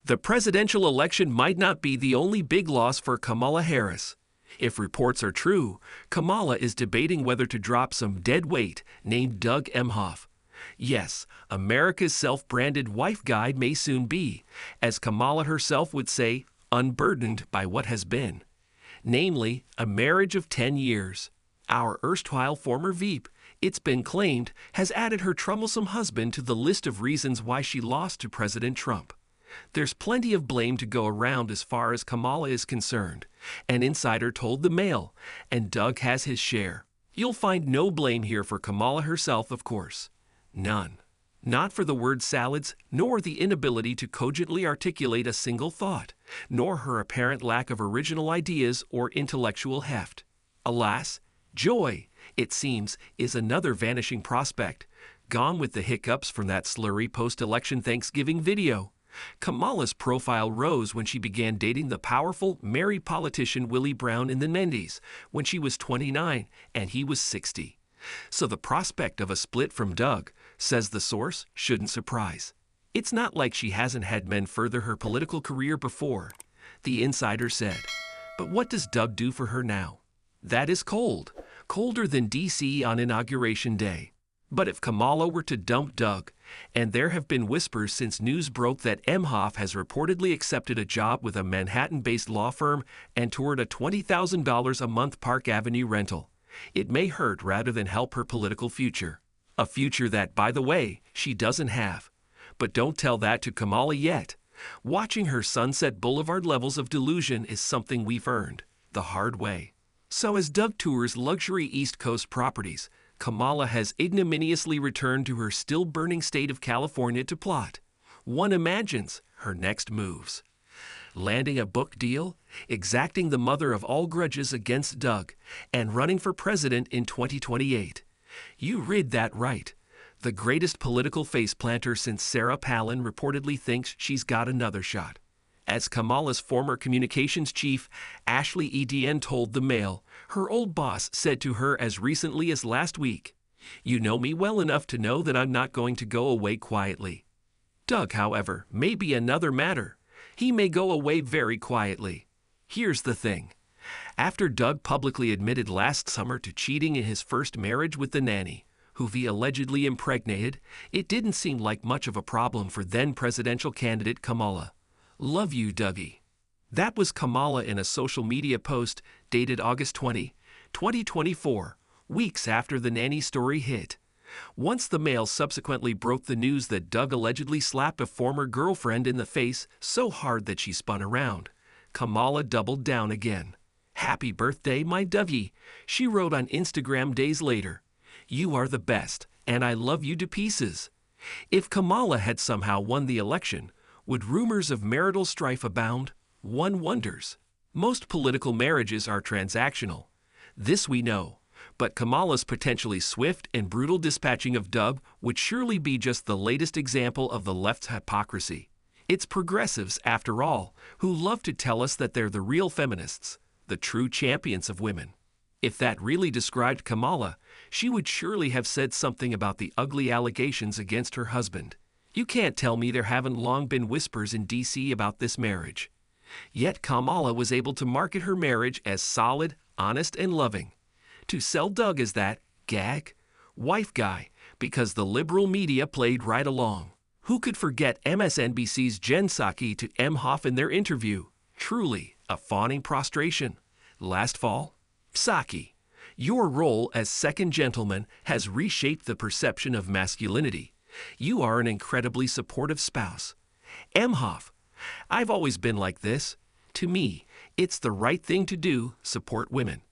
The presidential election might not be the only big loss for Kamala Harris. If reports are true, Kamala is debating whether to drop some dead weight named Doug Emhoff. Yes, America's self-branded wife guide may soon be, as Kamala herself would say, unburdened by what has been. Namely, a marriage of 10 years. Our erstwhile former Veep, it's been claimed, has added her troublesome husband to the list of reasons why she lost to President Trump. There's plenty of blame to go around as far as Kamala is concerned. An insider told the Mail, and Doug has his share. You'll find no blame here for Kamala herself, of course. None. Not for the word salads, nor the inability to cogently articulate a single thought, nor her apparent lack of original ideas or intellectual heft. Alas, joy, it seems, is another vanishing prospect, gone with the hiccups from that slurry post-election Thanksgiving video. Kamala's profile rose when she began dating the powerful, married politician Willie Brown in the 90s, when she was 29 and he was 60. So the prospect of a split from Doug, says the source, shouldn't surprise. It's not like she hasn't had men further her political career before, the insider said. But what does Doug do for her now? That is cold, colder than D.C. on Inauguration Day. But if Kamala were to dump Doug, and there have been whispers since news broke that Emhoff has reportedly accepted a job with a Manhattan-based law firm and toured a $20,000 a month Park Avenue rental, it may hurt rather than help her political future. A future that, by the way, she doesn't have. But don't tell that to Kamala yet. Watching her Sunset Boulevard levels of delusion is something we've earned, the hard way. So as Doug tours luxury East Coast properties, Kamala has ignominiously returned to her still-burning state of California to plot. One imagines her next moves. Landing a book deal, exacting the mother of all grudges against Doug, and running for president in 2028. You read that right. The greatest political faceplanter since Sarah Palin reportedly thinks she's got another shot. As Kamala's former communications chief, Ashley Edien, told the Mail, her old boss said to her as recently as last week, "You know me well enough to know that I'm not going to go away quietly." Doug, however, may be another matter. He may go away very quietly. Here's the thing. After Doug publicly admitted last summer to cheating in his first marriage with the nanny, who he allegedly impregnated, it didn't seem like much of a problem for then-presidential candidate Kamala. Love you, Dougie. That was Kamala in a social media post dated August 20, 2024, weeks after the nanny story hit. Once the Mail subsequently broke the news that Doug allegedly slapped a former girlfriend in the face so hard that she spun around, Kamala doubled down again. "Happy birthday, my Dougie," she wrote on Instagram days later. "You are the best, and I love you to pieces." If Kamala had somehow won the election, would rumors of marital strife abound? One wonders. Most political marriages are transactional. This we know. But Kamala's potentially swift and brutal dispatching of Doug would surely be just the latest example of the left's hypocrisy. It's progressives, after all, who love to tell us that they're the real feminists, the true champions of women. If that really described Kamala, she would surely have said something about the ugly allegations against her husband. You can't tell me there haven't long been whispers in D.C. about this marriage. Yet Kamala was able to market her marriage as solid, honest, and loving. To sell Doug as that wife guy, because the liberal media played right along. Who could forget MSNBC's Jen Psaki to Emhoff in their interview? Truly, a fawning prostration. Last fall, Psaki, your role as second gentleman has reshaped the perception of masculinity. You are an incredibly supportive spouse. Emhoff, I've always been like this. To me, it's the right thing to do, support women.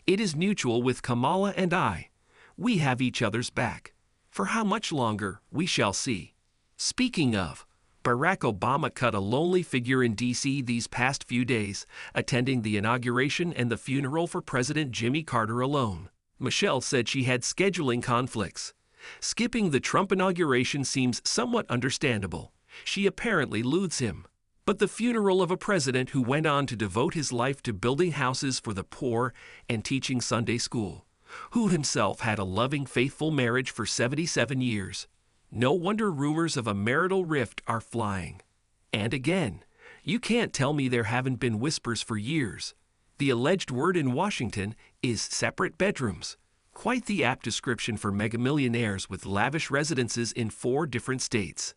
It is mutual with Kamala and I. We have each other's back. For how much longer, we shall see. Speaking of, Barack Obama cut a lonely figure in D.C. these past few days, attending the inauguration and the funeral for President Jimmy Carter alone. Michelle said she had scheduling conflicts. Skipping the Trump inauguration seems somewhat understandable. She apparently loathes him. But the funeral of a president who went on to devote his life to building houses for the poor and teaching Sunday school, who himself had a loving, faithful marriage for 77 years. No wonder rumors of a marital rift are flying. And again, you can't tell me there haven't been whispers for years. The alleged word in Washington is separate bedrooms. Quite the apt description for megamillionaires with lavish residences in 4 different states.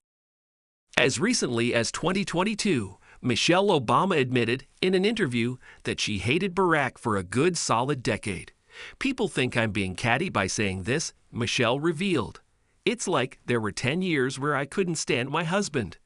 As recently as 2022, Michelle Obama admitted in an interview that she hated Barack for a good solid decade. People think I'm being catty by saying this, Michelle revealed. It's like there were 10 years where I couldn't stand my husband.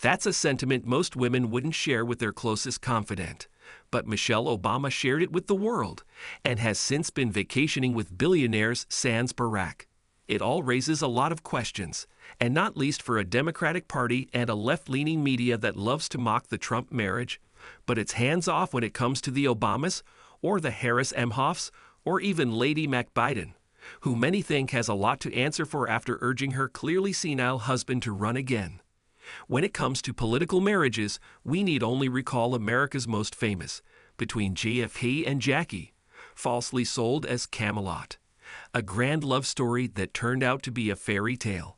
That's a sentiment most women wouldn't share with their closest confidant. But Michelle Obama shared it with the world and has since been vacationing with billionaires sans Barack. It all raises a lot of questions, and not least for a Democratic Party and a left-leaning media that loves to mock the Trump marriage, but it's hands-off when it comes to the Obamas or the Harris Emhoffs or even Lady McBiden, who many think has a lot to answer for after urging her clearly senile husband to run again. When it comes to political marriages, we need only recall America's most famous, between JFK and Jackie, falsely sold as Camelot, a grand love story that turned out to be a fairy tale.